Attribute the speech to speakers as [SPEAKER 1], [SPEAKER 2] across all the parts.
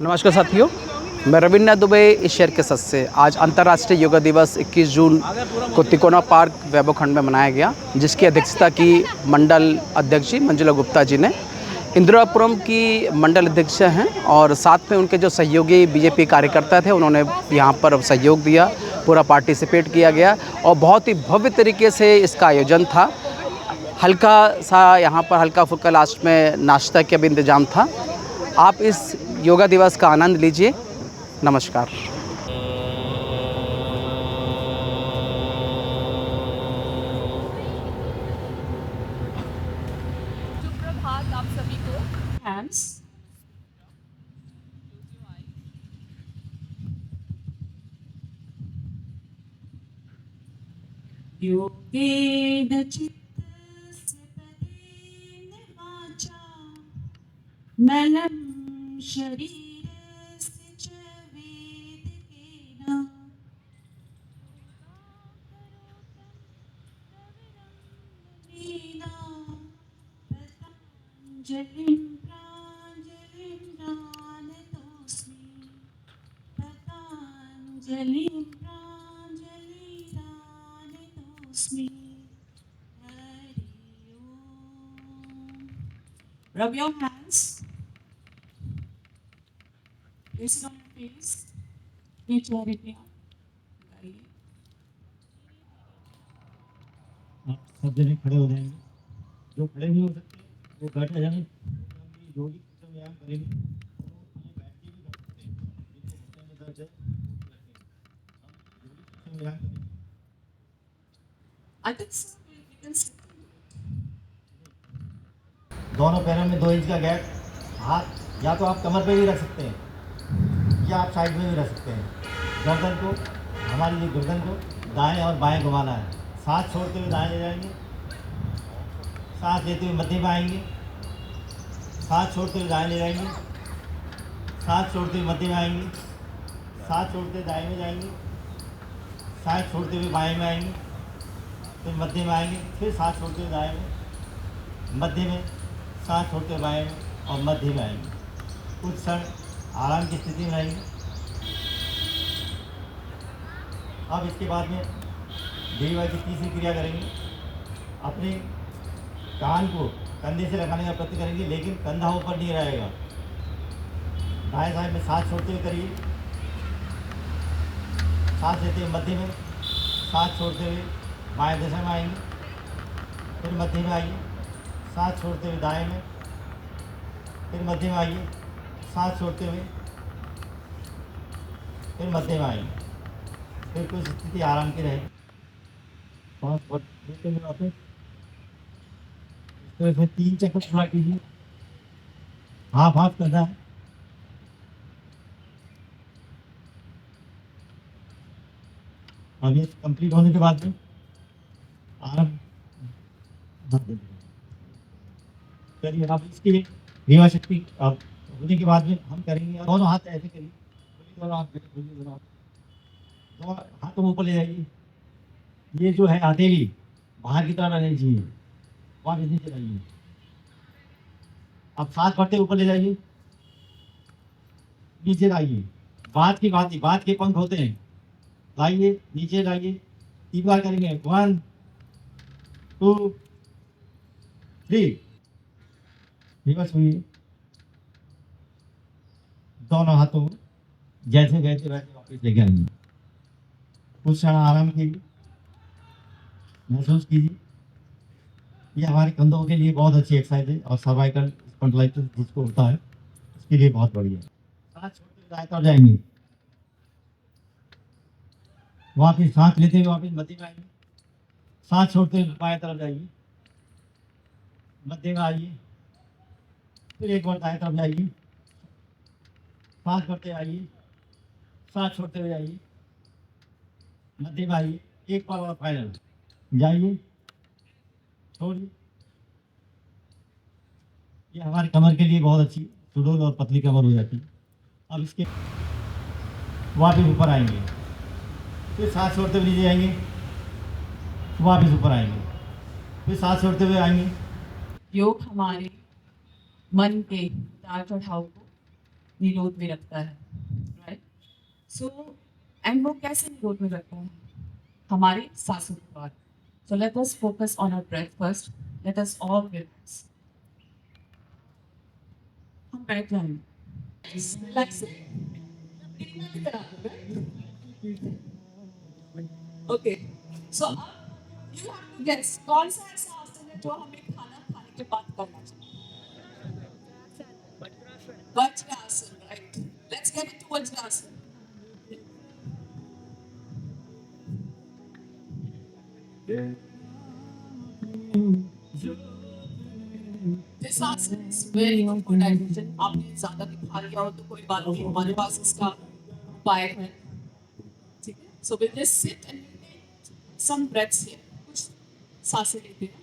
[SPEAKER 1] नमस्कार साथियों, मैं रविन्द्रनाथ दुबे इस शहर के सदस्य से आज अंतर्राष्ट्रीय योगा दिवस 21 जून को तिकोना पार्क वैभव खंड में मनाया गया, जिसकी अध्यक्षता की मंडल अध्यक्ष जी मंजुला गुप्ता जी ने। इंदिरापुरम की मंडल अध्यक्ष हैं और साथ में उनके जो सहयोगी बीजेपी कार्यकर्ता थे, उन्होंने यहाँ पर सहयोग दिया, पूरा पार्टिसिपेट किया गया और बहुत ही भव्य तरीके से इसका आयोजन था। हल्का सा यहाँ पर हल्का फुल्का लास्ट में नाश्ता का भी इंतज़ाम था। आप इस योगा दिवस का आनंद लीजिए। नमस्कार।
[SPEAKER 2] सुप्रभात आप सभी को। हैंड्स योगेन चित्तस्य पदेन वाचा मलं शरीरस्य च वेदकेन पतञ्जलिं प्राञ्जलिं दानतोऽस्मि पतञ्जलिं प्राञ्जलिं दानतोऽस्मि। हरि ओम। Rub your hands. Place it on your face. ये charity लगाइए।
[SPEAKER 3] आप सब जने खड़े हो जाएंगे। जो खड़े नहीं हो सकते वो बैठ जाएंगे। हम ये योगिक व्यायाम करेंगे तो ये बैठ के भी कर सकते हैं। जिनको घुटने में दर्द है वो बैठ के हम योगिक व्यायाम करेंगे।
[SPEAKER 2] I think so. We can sit.
[SPEAKER 3] दोनों पैरों में 2 इंच का गैप। हाथ या तो आप कमर पे भी रख सकते हैं या आप साइड में भी रख सकते हैं। गर्दन को हमारी ये गर्दन को दाएं और बाएं घुमाना है। सांस छोड़ते हुए दाएं ले जाएंगे, सांस लेते हुए मध्य में आएंगे, सांस छोड़ते हुए दाएं ले जाएंगे, सांस छोड़ते हुए मध्य में आएंगे, सांस छोड़ते हुए दाएं में जाएंगे, सांस छोड़ते हुए बाएं में आएंगे, फिर मध्य में आएंगे, फिर सांस छोड़ते हुए दाएं में, मध्य में, सांस छोड़ते हुए बाएं में और मध्य में आएंगे। कुछ क्षण आराम की स्थिति में आएंगे। अब इसके बाद में देवी की तीसरी क्रिया करेंगे। अपने कान को कंधे से लगाने का प्रयत्न करेंगे, लेकिन कंधा ऊपर नहीं रहेगा। दाएं साइड में सांस छोड़ते हुए करिए। सांस लेते हुए मध्य में, सांस छोड़ते हुए बाएं दिशा में आएंगे, फिर मध्य में आइए, सांस छोड़ते हुए दाएं में, फिर मध्य में आइए, सांस छोड़ते हुए, फिर मध्य में आइए। फिर कुछ स्थिति आराम की रहे। तो फिर 3 चक्कर पूरा कीजिए। हाफ हाफ करना है। अब ये कंप्लीट होने के बाद में आराम करिए। आप इसके लिए रीवा शक्ति आप होने के बाद में हम करेंगे। दोनों हाथ ऐसे करिए, दोनों हाथ खोलिए, दोनों हाथों ऊपर ले जाइए। ये जो है हथेली बाहर की तरफ रहनी चाहिए, वापस नीचे लाइए। अब सांस भरते ऊपर ले जाइए, नीचे लाइए। बात के पंख होते हैं, लाइए नीचे लाइए। 3 बार करेंगे। 1 2 3। रिवर्स हुई। दोनों हाथों जैसे वैसे वैसे वापस लेके आइए। कुछ क्षण आराम कीजिए, महसूस कीजिए। ये हमारे कंधों के लिए बहुत अच्छी एक्सरसाइज है और सर्वाइकल स्पॉन्डिलाइटिस जिसको होता है उसके लिए बहुत बढ़िया है। सांस छोड़ते हुए दाएं तरफ जाएंगे, वापिस सांस लेते हुए वापिस मध्य में आएंगे, सांस छोड़ते हुए बाएं तरफ जाइए, मध्य में आइए, फिर एक बार दाएं तरफ जाइए, सांस करते आइए, सांस छोड़ते हुए जाइए, मध्य में आइए। एक बार और फाइनल जाइए, छोड़िए। ये हमारे कमर के लिए बहुत अच्छी सुडौल और पतली कमर हो जाती है। अब इसके वापिस ऊपर आएंगे, फिर सांस छोड़ते हुए नीचे जाएंगे, वापिस ऊपर आएंगे, फिर सांस छोड़ते हुए आएंगे।
[SPEAKER 2] योग हमारे मन के उतार चढ़ाव को निरोध में रखता है, राइट? सो एंड वो कैसे निरोध में रखता है? हमारे सांसों के द्वारा. So let us focus on our breath first. Let us all relax. हम बैठ जाएंगे. Relax. कितना की तरह, right? Okay. So अब you have to guess कौन सा ऐसा आसन है जो हमें खाना खाने के बाद करना चाहिए? Vajrasan, right? Let's get into Vajrasan. This आसन is very good for digestion. आपने ज़्यादा भी खा लिया हो तो कोई बात नहीं, हमारे पास इसका उपाय है. ठीक है? So we'll just sit and we'll take some breaths here. कुछ सांसें लेते हैं.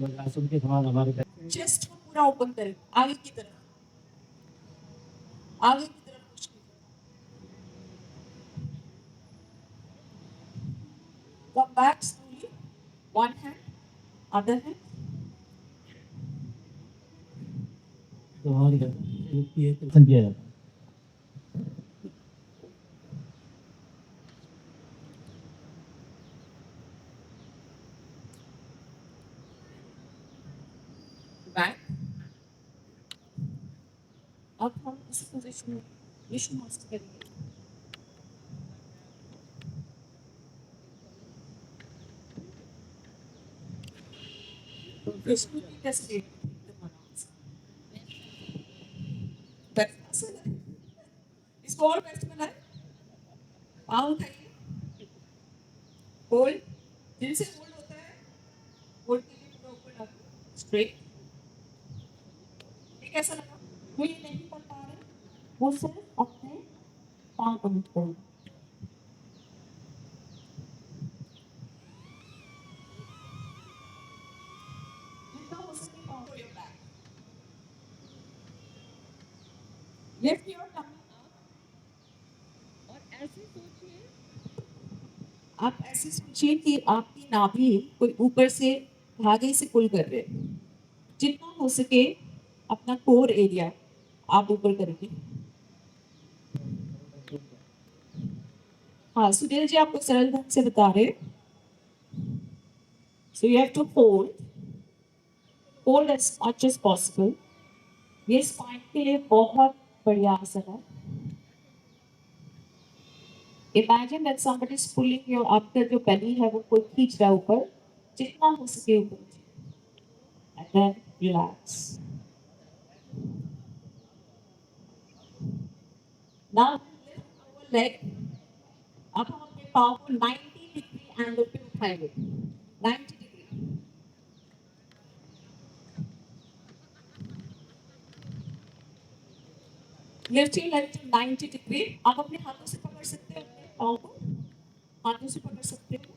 [SPEAKER 3] वज्रासन के समान हमारे
[SPEAKER 2] चेस्ट को पूरा ओपन करें, आगे की तरफ, आगे की तरफ पुश कीजिए. Come back slowly. One hand, other hand.
[SPEAKER 3] तो हमारी गर्दन किया जाता है.
[SPEAKER 2] Back. अब हम इस पोजीशन में विश्व मस्त करेंगे. विष्णु की कैसे लेते हैं? बेस्ट आसन है. इसको और बेस्ट बनाए. पाँव उठाइए. होल्ड. जिनसे होल्ड होता है, होल्ड के लिए पूरा ऊपर लाओ. स्ट्रेट. ये कैसा लगा? वो ये नहीं कर पा रहे, वो सिर्फ अपने पाँव को लिफ्ट करो. जितना हो सके पाँव को your back. Lift your tummy up. और ऐसे सोचिए, आप ऐसे सोचिए कि आपकी नाभि कोई ऊपर से धागे से पुल कर रहे हैं. जितना हो सके अपना कोर एरिया आप ऊपर करेंगे. हाँ, सुनील जी आपको सरल ढंग से बता रहे. So you have to hold as much as possible. ये स्पाइन के लिए बहुत बढ़िया आसन है. Imagine that somebody is pulling your, आपका जो बेली है वो कोई खींच रहा है ऊपर. जितना हो सके ऊपर. And then relax. Now leg. अब हम अपने पाँव को 90 डिग्री एंगल पे उठाएंगे. 90 degree. Lift your leg to 90 degree. आप अपने हाथों से पकड़ सकते हो अपने पाँव को. हाथों से पकड़ सकते हो.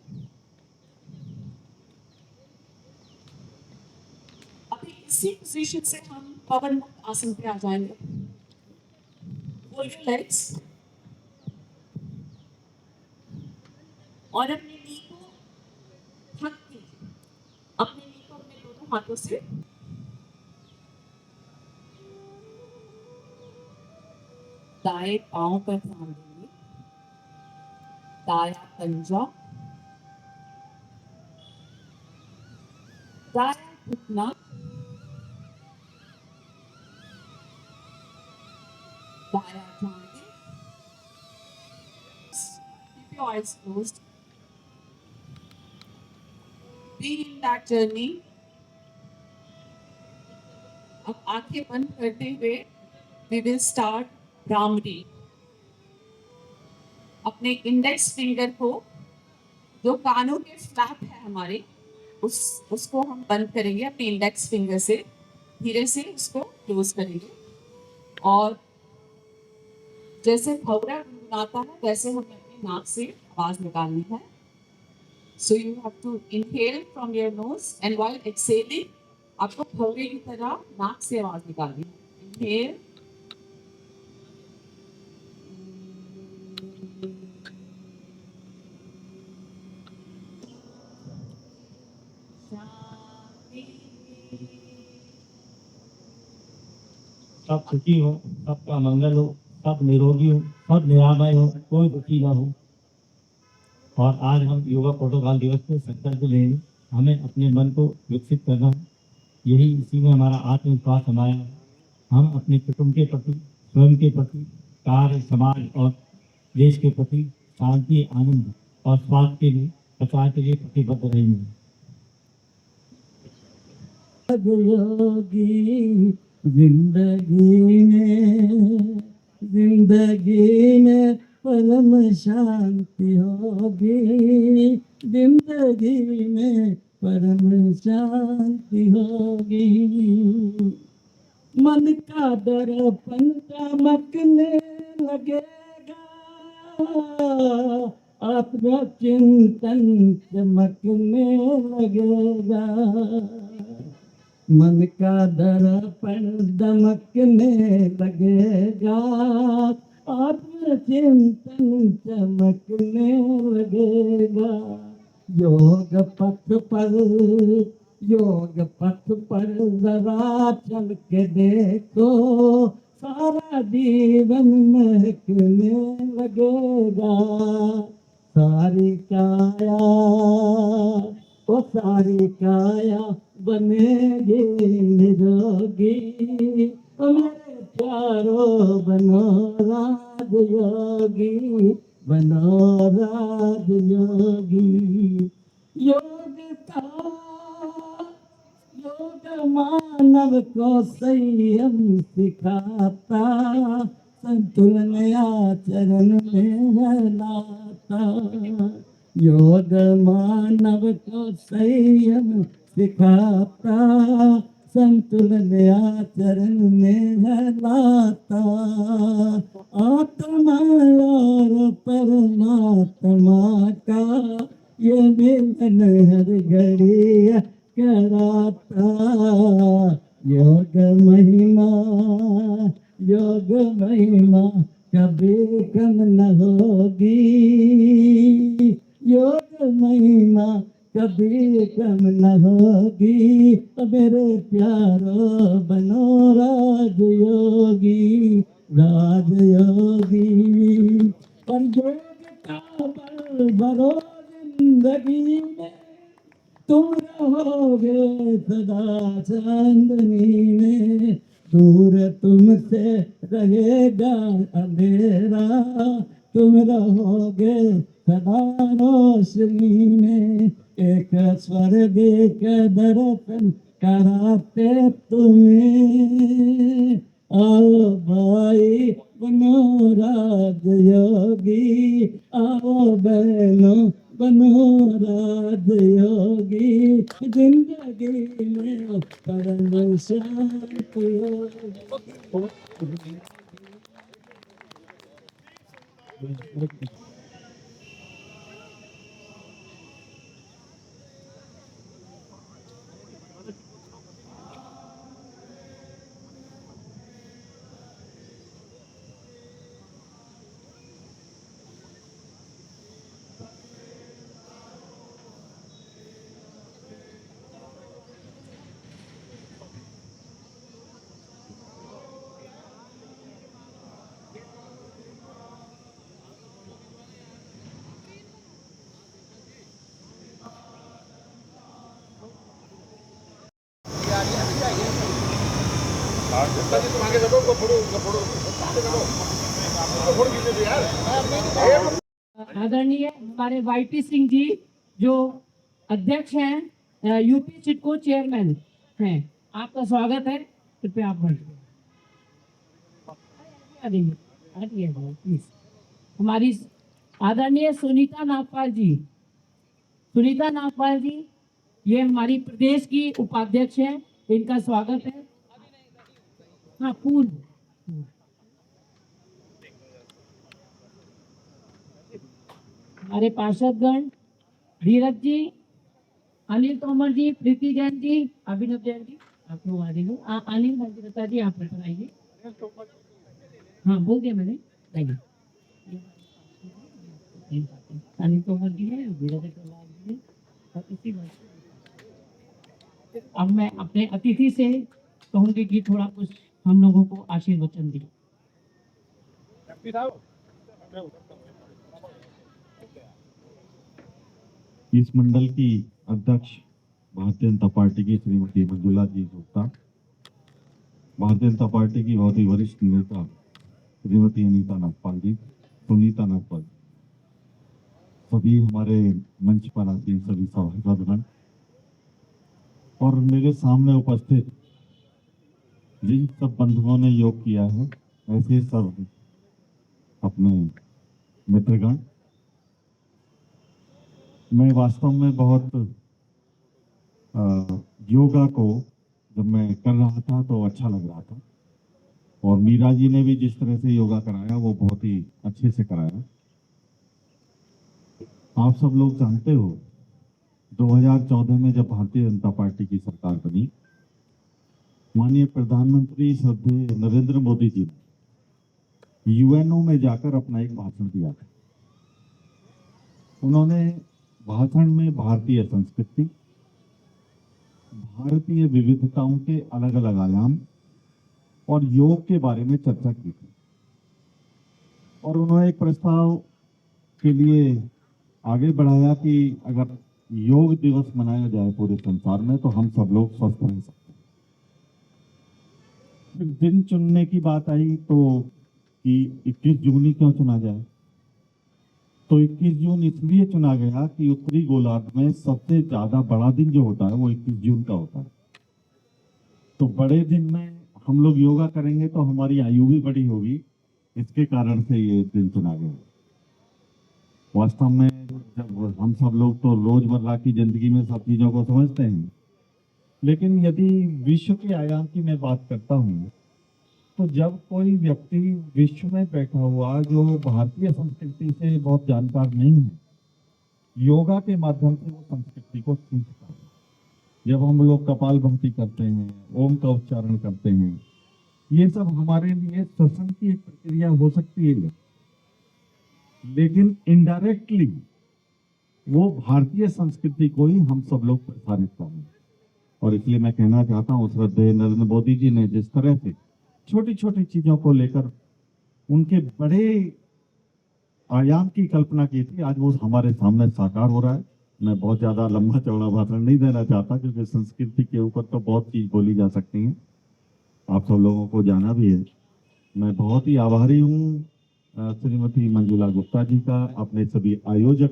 [SPEAKER 2] अभी इसी पोजीशन से हम पवन मुक्त आसन पे आ जाएंगे. होल्ड योर लेग्स और अपने नी को हक कीजिए. अपने नी को अपने दोनों हाथों से दाएं पांव पर ध्यान देंगे. दायां पंजा, दायां घुटना, दायां जांघें. Keep your eyes closed. Be in that journey. अब आंखें बंद करते हुए we will start भ्रामरी. अपने इंडेक्स फिंगर को, जो कानों के फ्लैप है हमारे, उसको हम बंद करेंगे अपने इंडेक्स फिंगर से. धीरे से उसको क्लोज करेंगे और जैसे भौरा गुनगुनाता है वैसे हमें अपनी नाक से आवाज निकालनी है. So you have to inhale from your nose and while exhaling आपको भौरे की तरह नाक से आवाज निकालनी है. इनहेल.
[SPEAKER 3] सब सुखी हो, सबका मंगल हो, सब निरोगी हो, सब निरामय हो, कोई दुखी ना हो। और आज हम योगा प्रोटोकॉल दिवस पे संकल्प लेंगे, हमें अपने मन को विकसित करना है। यही इसी में हमारा आत्मविश्वास समाया है। हम अपने कुटुंब के प्रति, स्वयं के प्रति, कार्य, समाज और देश के प्रति शांति, आनंद और स्वास्थ्य के लिए प्रचार के लिए प्रतिबद्ध रहेंगे। योगी जिंदगी में परम शांति होगी, जिंदगी में परम शांति होगी। मन का दर्पण चमकने लगेगा, आत्मचिंतन चमकने लगेगा। मन का दर्पण दमकने लगेगा, आत्मचिंतन चमकने लगेगा। योग पथ पर जरा चल के देखो, सारा जीवन महकने लगेगा। सारी काया सारी काया बनेगी निरोगी, मेरे प्यारो बनो राज योगी, बनो राज योगी। योग मानव को संयम सिखाता, संतुलन आचरण में लाता। योग मानव को संयम सिखाता, संतुलन आचरण में लाता। आत्मा और परमात्मा का ये मिलन हर घड़ी कराता। योग महिमा कभी कम न होगी, योग महिमा कभी कम न होगी। मेरे प्यारो बनो राज योगी, राज योगी। और योग का बल भरो जिंदगी में, तुम रहोगे सदा चांदनी में। दूर तुमसे रहेगा अंधेरा, तुम रहोगे सदा रोशनी में। एक स्वर्ग के दर्पण कराते तुम्हें, आओ भाई बनो राज योगी, आओ बहनों बनो राज योगी। जिंदगी में परम शांति होगी।
[SPEAKER 4] आदरणीय हमारे वाईटी सिंह जी जो अध्यक्ष हैं, यूपी सिडको चेयरमैन हैं, आपका स्वागत है। कृपया आप बैठिए। प्लीज हमारी आदरणीय सुनीता नागपाल जी, ये हमारी प्रदेश की उपाध्यक्ष हैं, इनका स्वागत है। हाँ फूल हमारे पार्षदगण धीरज जी, अनिल तोमर जी, प्रीति जैन जी, अभिनव जैन जी, आप लोग आ जाइए। अनिल मंजरता जी आप बताइए। हाँ बोल दिया मैंने, अनिल तोमर जी है, धीरज जी है। और इसी अब मैं अपने अतिथि से कहूंगी कि थोड़ा कुछ हम लोगों को आशीर्वचन दिया।
[SPEAKER 5] इस मंडल की अध्यक्ष भारतीय जनता पार्टी की श्रीमती मंजुला जी गुप्ता, भारतीय जनता पार्टी की बहुत ही वरिष्ठ नेता श्रीमती अनीता नागपाल जी, सुनीता नागपाल, सभी हमारे मंच पर आसीन सभी सभासदगण और मेरे सामने उपस्थित जिन सब बंधुओं ने योग किया है, ऐसे सब अपने मित्रगण, मैं वास्तव में बहुत योगा को जब मैं कर रहा था तो अच्छा लग रहा था और मीरा जी ने भी जिस तरह से योगा कराया वो बहुत ही अच्छे से कराया। आप सब लोग जानते हो 2014 में जब भारतीय जनता पार्टी की सरकार बनी, माननीय प्रधानमंत्री श्रद्धेय नरेंद्र मोदी जी ने यूएनओ में जाकर अपना एक भाषण दिया था। उन्होंने भाषण में भारतीय संस्कृति, भारतीय विविधताओं के अलग अलग आयाम और योग के बारे में चर्चा की थी और उन्होंने एक प्रस्ताव के लिए आगे बढ़ाया कि अगर योग दिवस मनाया जाए पूरे संसार में तो हम सब लोग स्वस्थ रह सकते हैं। फिर दिन चुनने की बात आई तो कि 21 जून ही क्यों चुना जाए, तो 21 जून इसलिए चुना गया कि उत्तरी गोलार्ध में सबसे ज्यादा बड़ा दिन जो होता है वो 21 जून का होता है। तो बड़े दिन में हम लोग योगा करेंगे तो हमारी आयु भी बड़ी होगी, इसके कारण से ये दिन चुना गया। वास्तव में जब हम सब लोग तो रोजमर्रा की जिंदगी में सब चीजों को समझते हैं, लेकिन यदि विश्व के आयाम की मैं बात करता हूँ तो जब कोई व्यक्ति विश्व में बैठा हुआ जो भारतीय संस्कृति से बहुत जानकार नहीं है, योगा के माध्यम से वो संस्कृति को सीखता है। जब हम लोग कपालभाति करते हैं, ओम का उच्चारण करते हैं, ये सब हमारे लिए श्वसन की एक प्रक्रिया हो सकती है, लेकिन इनडायरेक्टली वो भारतीय संस्कृति को ही हम सब लोग प्रसारित कर रहे हैं। और इसलिए मैं कहना चाहता हूँ श्रद्धेय नरेंद्र मोदी जी ने जिस तरह से छोटी छोटी चीजों को लेकर उनके बड़े आयाम की कल्पना की थी, आज वो हमारे सामने साकार हो रहा है। मैं बहुत ज्यादा लंबा चौड़ा भाषण नहीं देना चाहता क्योंकि संस्कृति के ऊपर तो बहुत चीज बोली जा सकती है, आप सब लोगों को जाना भी है। मैं बहुत ही आभारी हूँ श्रीमती मंजुला गुप्ता जी का, अपने सभी आयोजक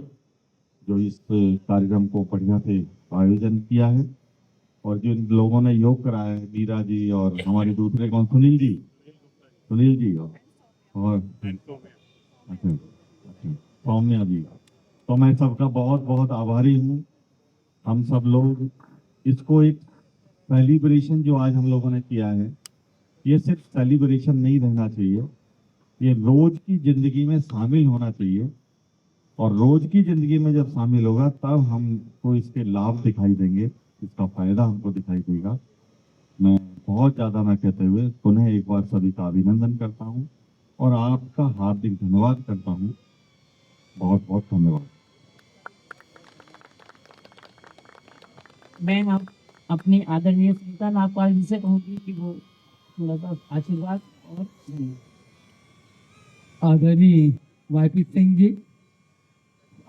[SPEAKER 5] जो इस कार्यक्रम को बढ़िया से आयोजन किया है और जिन लोगों ने योग कराया है, मीरा जी और हमारे दूसरे कौन, सुनील जी और अच्छा सौम्या जी, तो मैं सबका बहुत बहुत आभारी हूँ। हम सब लोग इसको एक सेलिब्रेशन जो आज हम लोगों ने किया है, ये सिर्फ सेलिब्रेशन नहीं रहना चाहिए, ये रोज की जिंदगी में शामिल होना चाहिए और रोज की जिंदगी में जब शामिल होगा तब हमको इसके लाभ दिखाई देंगे, इसका फायदा हमको दिखाई देगा। मैं बहुत ज्यादा ना कहते हुए पुनः एक बार सभी का अभिनंदन करता हूँ और आपका हार्दिक धन्यवाद करता हूँ। बहुत बहुत धन्यवाद।
[SPEAKER 4] मैं अब अपनी आदरणीय सुनीता नागपाल जी से कहूँगी कि वो थोड़ा सा आशीर्वाद और धन्यवाद।
[SPEAKER 6] आदरणीय वाईपी सिंह जी,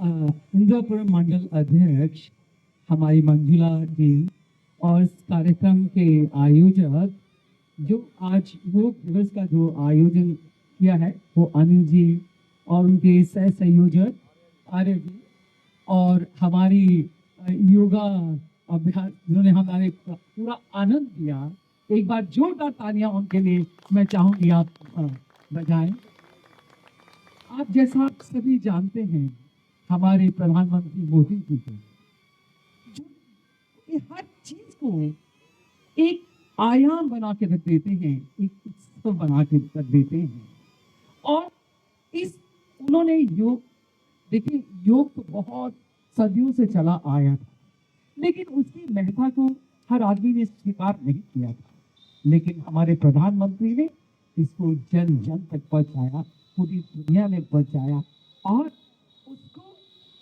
[SPEAKER 6] इंद्रपुरम मंडल अध्यक्ष हमारी मंजुला जी और इस कार्यक्रम के आयोजक जो आज योग दिवस का जो आयोजन किया है वो अनिल जी और उनके सह संयोजक आर्य जी और हमारी योगा अभ्यास जिन्होंने हमारे पूरा आनंद लिया, एक बार जोरदार तालियां उनके लिए मैं चाहूँगी आप बजाएं। आप जैसा आप सभी जानते हैं हमारे प्रधानमंत्री मोदी जी को जो ये हर चीज को एक आयाम बना के रख देते हैं, एक उत्सव बना के रख देते हैं। और उन्होंने योग, देखिए योग तो बहुत सदियों से चला आया था, लेकिन उसकी महत्ता को हर आदमी ने स्वीकार नहीं किया था, लेकिन हमारे प्रधानमंत्री ने इसको जन जन तक पहुंचाया, पूरी दुनिया में पहुंचाया और उसको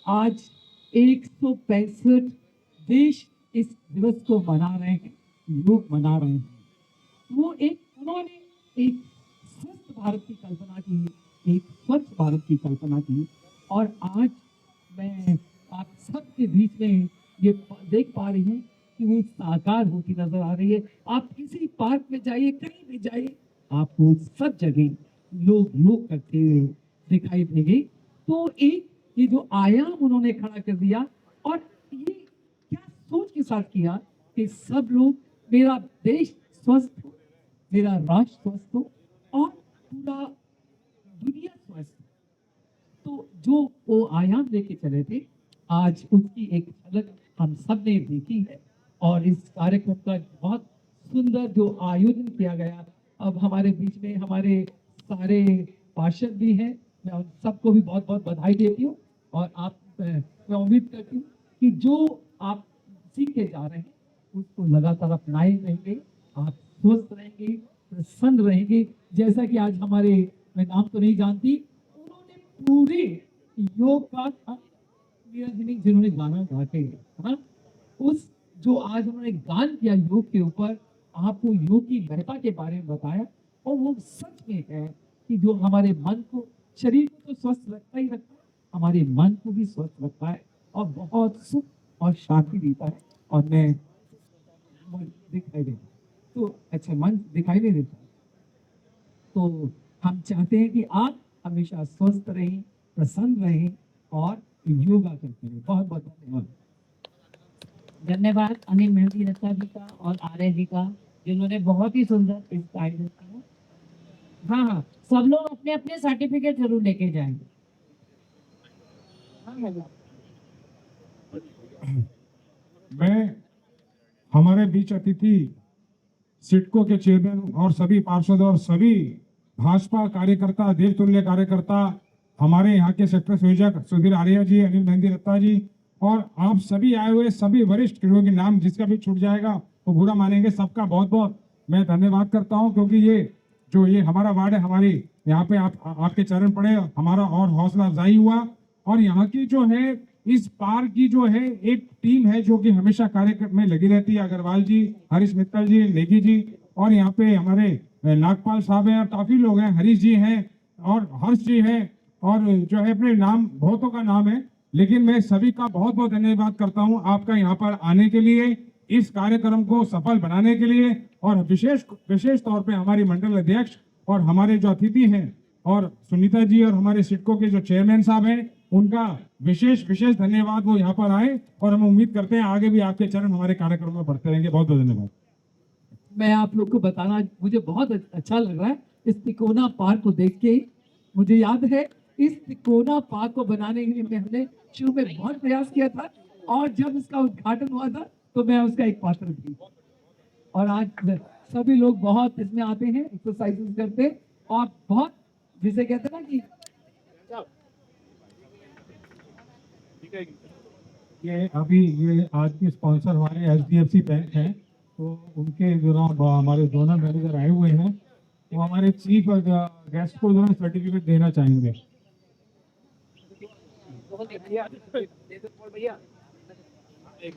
[SPEAKER 6] आज 165 देश इस दिवस को मना रहे हैं, योग मना रहे हैं। वो एक उन्होंने एक स्वस्थ भारत की कल्पना की, एक स्वच्छ भारत की कल्पना की। और आज मैं आप सबके बीच में ये देख पा रही हूँ कि वो साकार होती नजर आ रही है। आप किसी पार्क में जाइए, कहीं भी जाइए, आपको सब जगह लोग योग करते हुए दिखाई देंगे। तो एक ये जो आयाम उन्होंने खड़ा कर दिया, और ये क्या सोच के साथ किया कि सब लोग, मेरा देश स्वस्थ हो, मेरा राष्ट्र स्वस्थ हो और पूरा दुनिया स्वस्थ हो। तो जो वो आयाम लेके चले थे, आज उसकी एक झलक हम सब ने देखी है। और इस कार्यक्रम का बहुत सुंदर जो आयोजन किया गया, अब हमारे बीच में हमारे सारे पार्षद भी हैं, मैं उन सबको भी बहुत बहुत बधाई देती हूँ। और मैं उम्मीद करती हूँ कि जो आप सीखे जा रहे हैं उसको लगातार अपनाए रहेंगे, आप स्वस्थ रहेंगे, प्रसन्न रहेंगे। जैसा कि आज हमारे, मैं नाम तो नहीं जानती, उन्होंने पूरे योग का जिन्होंने गाना गा के, हाँ, उस जो आज उन्होंने गान किया योग के ऊपर, आपको योग की महत्ता के बारे में बताया। और वो सच में है कि जो हमारे मन को, शरीर को तो स्वस्थ रखता ही रखता है, हमारे मन को भी स्वस्थ रखता है और बहुत सुख और शांति देता है। और मैं मन दिखाई देता, तो अच्छा मन दिखाई नहीं देता, तो हम चाहते हैं कि आप हमेशा स्वस्थ रहें, प्रसन्न रहें और योगा करते रहें। बहुत बहुत धन्यवाद।
[SPEAKER 4] धन्यवाद अनिल मेहंदी दत्ता जी का और आर्य जी का, जिन्होंने बहुत ही सुंदर इस आयोजन किया। हाँ हाँ, सब लोग अपने अपने सर्टिफिकेट जरूर लेके जाएंगे। हाँ, हाँ।
[SPEAKER 7] मैं हमारे बीच अतिथि सिडको के चेयरमैन और सभी पार्षद और सभी भाजपा कार्यकर्ता, देशतुल्य कार्यकर्ता, हमारे यहाँ के सेक्टर संयोजक सुधीर आर्य जी, अनिल मेहंदी दत्ता जी और आप सभी आए हुए सभी वरिष्ठ खिलाड़ियों के नाम जिसका भी छूट जाएगा वो बुरा मानेंगे, सबका बहुत बहुत मैं धन्यवाद करता हूँ। क्योंकि ये हमारा वार्ड है, हमारी यहाँ पे आपके चरण पड़े, हमारा और हौसला अफजाई हुआ। और यहाँ की जो है इस पार्क की जो है एक टीम है जो कि हमेशा कार्यक्रम में लगी रहती है, अग्रवाल जी, हरीश मित्तल जी, नेगी जी, और यहाँ पे हमारे नागपाल साहब हैं और काफी लोग हैं, हरीश जी हैं और हर्ष जी हैं, और जो है अपने नाम बहुतों का नाम है, लेकिन मैं सभी का बहुत बहुत धन्यवाद करता हूँ आपका यहाँ पर आने के लिए, इस कार्यक्रम को सफल बनाने के लिए। और विशेष तौर पे हमारी मंडल अध्यक्ष और हमारे जो अतिथि हैं और सुनीता जी और हमारे सिडको के जो चेयरमैन साहब हैं, उनका विशेष धन्यवाद। वो यहाँ पर आए और हम उम्मीद करते हैं आगे भी आपके चरण हमारे कार्यक्रम में बढ़ते रहेंगे। बहुत बहुत धन्यवाद।
[SPEAKER 6] मैं आप लोग को बताना, मुझे बहुत अच्छा लग रहा है इस तिकोना पार्क को देख के। मुझे याद है इस तिकोना पार्क को बनाने के लिए हमने शुरू में बहुत प्रयास किया था, और जब इसका उद्घाटन हुआ था तो मैं उसका एक पात्र थी। और आज सभी लोग बहुत इसमें आते हैं, एक्सरसाइजेस करते हैं, और बहुत, जिसे कहते हैं ना कि
[SPEAKER 7] ये आज की स्पॉन्सर हमारे HDFC बैंक हैं, तो उनके जो हमारे दोनों मैनेजर आए हुए हैं, वो हमारे चीफ गेस्ट को जो सर्टिफिकेट देना चाहेंगे। एक